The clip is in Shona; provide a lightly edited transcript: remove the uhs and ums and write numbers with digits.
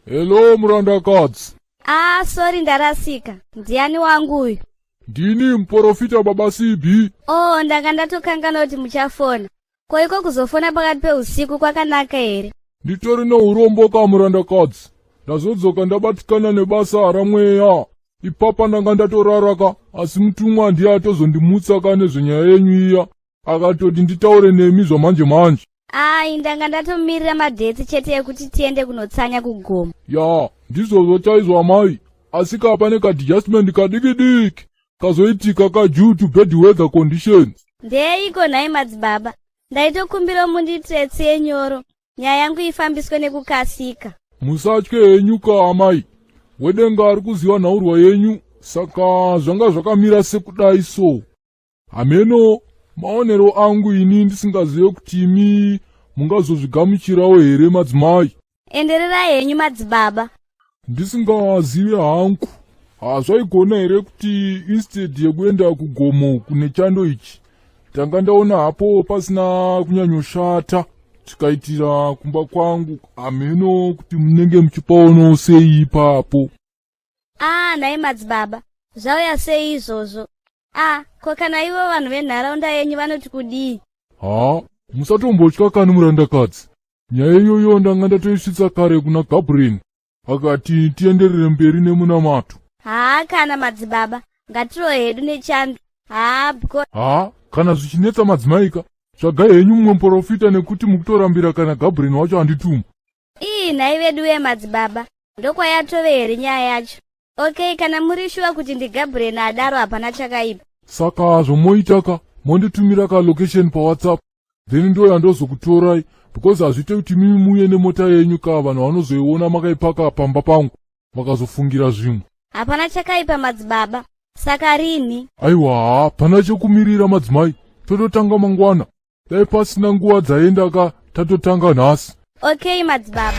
Hello murandakadzi. Sorry ndarasika. Ndiani wangu uyu? Ndini muprofita baba CB. Ndanga ndatokangana kuti muchafona. Koiko kuzofona pakati peusiku kwakanaka here? Nditori neurombo ka murandakadzi. Ndazodzoka ndabatikana nebasa ramweya. Ipapa ndanga ndatoraraka, asi mutumwa ndiye atozondimutsa kane zvenyaya yenyu iya. Akatoti nditaure nemi zvamanje manje. Ndanga ndatomirira madheti chete ekuti tiende kunotsanya kugomo. Ya, ndizvozvo chaizvo amai. Asi kapane kadjustment kadiki-diki kazoitika due to bad weather conditions. Ndeiko nhai madzibaba? Ndaitokumbira mundiitire tsiye nyoro. Nyaya yangu ifambiswe nekukasika. Musatye henyu ka amai. Wedenga ari kuziva nhaurwa yenyu, saka zvanga zvakamira sekudai so. Hameno, maonero angu ini ndisingazive kuti imi mungazozvigamuchirawo here madzimai. Enderera henyu madzibaba. Ndisingazive hangu. Zvaigona here kuti instead yekuenda kugomo kune Chando ichi, tanga ndaona hapo pasina kunyanyoshata tikaitira kumba kwangu. Hameno kuti munenge muchipaonawo sei ipapo. Nhai madzibaba, zvauya sei izvozvo? Ko kana ivo vanhu venharaunda yenyu vanoti kudii? Musatombotya kani murandakadzi. Nyaya iyoyo ndanga ndatoisvitsa kare kuna Gabriel, akati tienderere mberi nemunamato. Kana madzibaba, ngatiro hedu neChando. Kana zvichinetsa madzimaika, tsvagai henyu mumwe muprofita nekuti mukutorambira kana Gabriel wacho handituma. Nhai vedu madzibaba, ndokwayatove here nyaya yacho. Okay, kana muri shuwa kuti ndiGabriel adaro hapana chakaipa. Saka zvomoitaka, monditumira ka location pa WhatsApp, then ndo yandozokutorai, because hazvite kuti mimi muye nemota yenyu ka vanhu vanozoiona makaipaka pamba pangu, makazofungira zvimwe. Hapana chakaipa madzibaba, saka rini? Aiwa, hapana chekumirira madzimai, tototanga mangwana. Dai pasina nguva dzaenda ka tatotanga nhasi. Okay madzibaba.